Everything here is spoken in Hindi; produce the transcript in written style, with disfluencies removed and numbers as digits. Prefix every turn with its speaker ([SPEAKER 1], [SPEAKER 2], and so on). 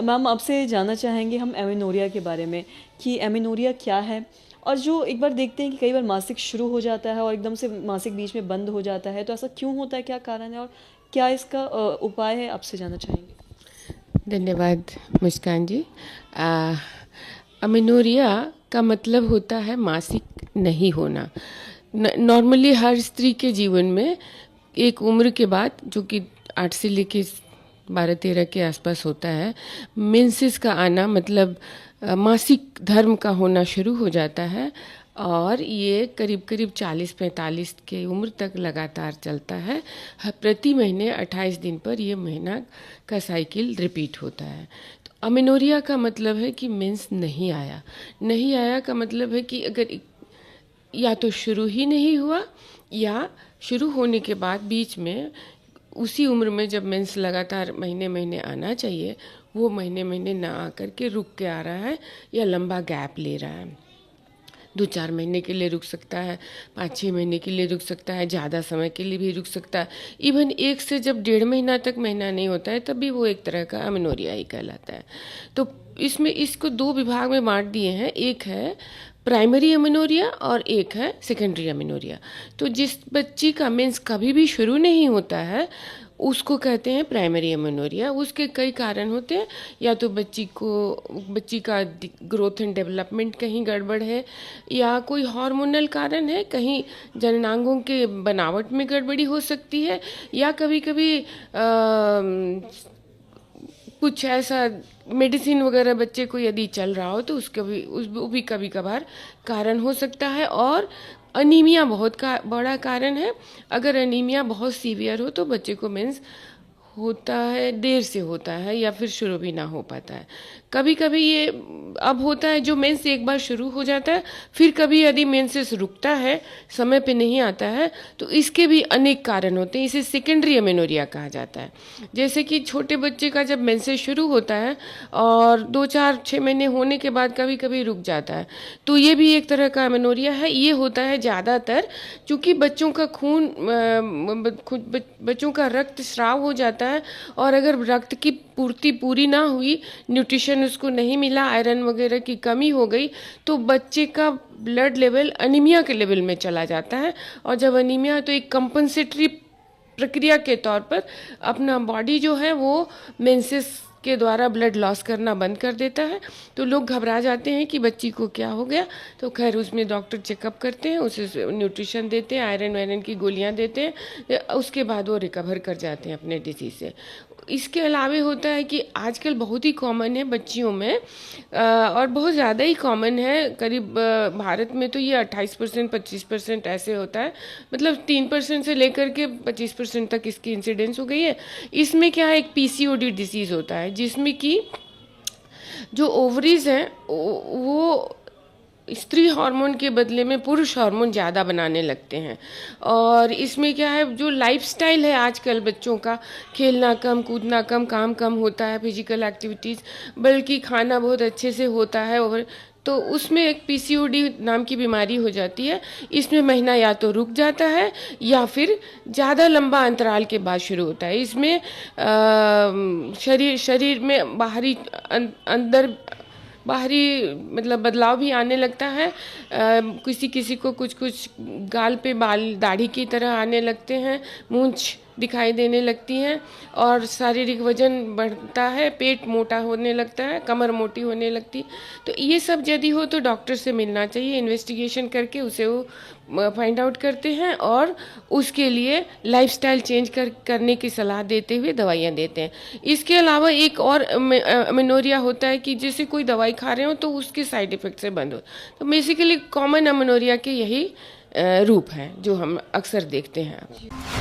[SPEAKER 1] मैम आपसे जानना चाहेंगे हम एमेनोरिया के बारे में कि एमेनोरिया क्या है, और जो एक बार देखते हैं कि कई बार मासिक शुरू हो जाता है और एकदम से मासिक बीच में बंद हो जाता है, तो ऐसा क्यों होता है, क्या कारण है और क्या इसका उपाय है, आपसे जानना चाहेंगे।
[SPEAKER 2] धन्यवाद मुस्कान जी। अमेनोरिया का मतलब होता है मासिक नहीं होना। नॉर्मली हर स्त्री के जीवन में एक उम्र के बाद, जो कि 8 से लेके 12-13 के आसपास होता है, मेंसेस का आना मतलब मासिक धर्म का होना शुरू हो जाता है, और ये करीब करीब 40-45 के उम्र तक लगातार चलता है। प्रति महीने 28 दिन पर ये महीना का साइकिल रिपीट होता है। तो अमेनोरिया का मतलब है कि मेंस नहीं आया। नहीं आया का मतलब है कि अगर या तो शुरू ही नहीं हुआ, या शुरू होने के बाद बीच में उसी उम्र में जब मेंस लगातार महीने महीने आना चाहिए, वो महीने महीने ना आकर के रुक के आ रहा है, या लंबा गैप ले रहा है। 2-4 महीने के लिए रुक सकता है, 5-6 महीने के लिए रुक सकता है, ज़्यादा समय के लिए भी रुक सकता है। इवन 1 से जब 1.5 महीना तक महीना नहीं होता है, तब भी वो एक तरह का अमेनोरिया ही कहलाता है। तो इसमें इसको 2 विभाग में बांट दिए हैं, एक है प्राइमरी अमेनोरिया और एक है सेकेंडरी अमेनोरिया। तो जिस बच्ची का मेंस कभी भी शुरू नहीं होता है, उसको कहते हैं प्राइमरी अमेनोरिया। उसके कई कारण होते हैं, या तो बच्ची का ग्रोथ एंड डेवलपमेंट कहीं गड़बड़ है, या कोई हार्मोनल कारण है, कहीं जननांगों के बनावट में गड़बड़ी हो सकती है, या कभी कभी कुछ ऐसा मेडिसिन वगैरह बच्चे को यदि चल रहा हो तो उसका भी वो भी कभी कभार कारण हो सकता है। और अनीमिया बड़ा कारण है। अगर अनीमिया बहुत सीवियर हो तो बच्चे को मेंस होता है, देर से होता है, या फिर शुरू भी ना हो पाता है। कभी कभी ये अब होता है जो मेंस एक बार शुरू हो जाता है, फिर कभी यदि मेंसेस रुकता है, समय पे नहीं आता है, तो इसके भी अनेक कारण होते हैं। इसे सेकेंडरी अमेनोरिया कहा जाता है। जैसे कि छोटे बच्चे का जब मेंसेस शुरू होता है और 2-4-6 महीने होने के बाद कभी कभी रुक जाता है, तो ये भी एक तरह का अमेनोरिया है। ये होता है ज़्यादातर चूँकि बच्चों का बच्चों का रक्त स्राव हो जाता है, और अगर रक्त की पूर्ति पूरी ना हुई, न्यूट्रिशन उसको नहीं मिला, आयरन वगैरह की कमी हो गई, तो बच्चे का ब्लड लेवल अनीमिया के लेवल में चला जाता है। और जब अनीमिया, तो एक कंपनसेटरी प्रक्रिया के तौर पर अपना बॉडी जो है वो मेंसेस के द्वारा ब्लड लॉस करना बंद कर देता है। तो लोग घबरा जाते हैं कि बच्ची को क्या हो गया। तो खैर उसमें डॉक्टर चेकअप करते हैं, उसे न्यूट्रिशन देते हैं, आयरन वायरन की गोलियां देते हैं, उसके बाद वो रिकवर कर जाते हैं अपने डिजीज से। इसके अलावे होता है कि आजकल बहुत ही कॉमन है बच्चियों में, और बहुत ज़्यादा ही कॉमन है। करीब भारत में तो ये 28% 25% ऐसे होता है, मतलब 3% से लेकर के 25% तक इसकी इंसिडेंस हो गई है। इसमें क्या है, एक पीसीओडी डिसीज़ होता है, जिसमें कि जो ओवरीज हैं वो स्त्री हार्मोन के बदले में पुरुष हार्मोन ज़्यादा बनाने लगते हैं। और इसमें क्या है, जो लाइफस्टाइल है आजकल बच्चों का, खेलना कम, कूदना कम, काम कम होता है, फिजिकल एक्टिविटीज़, बल्कि खाना बहुत अच्छे से होता है, और तो उसमें एक पीसीओडी नाम की बीमारी हो जाती है। इसमें महीना या तो रुक जाता है, या फिर ज़्यादा लंबा अंतराल के बाद शुरू होता है। इसमें शरीर में अंदर बाहरी मतलब बदलाव भी आने लगता है। किसी किसी को कुछ गाल पे बाल दाढ़ी की तरह आने लगते हैं, मूंछ दिखाई देने लगती हैं, और शारीरिक वजन बढ़ता है, पेट मोटा होने लगता है, कमर मोटी होने लगती है। तो ये सब यदि हो तो डॉक्टर से मिलना चाहिए। इन्वेस्टिगेशन करके उसे वो फाइंड आउट करते हैं, और उसके लिए लाइफस्टाइल चेंज करने की सलाह देते हुए दवाइयाँ देते हैं। इसके अलावा एक और अमेनोरिया होता है कि जैसे कोई दवाई खा रहे हो तो उसके साइड इफ़ेक्ट से बंद हो। तो बेसिकली कॉमन अमेनोरिया के यही रूप हैं जो हम अक्सर देखते हैं।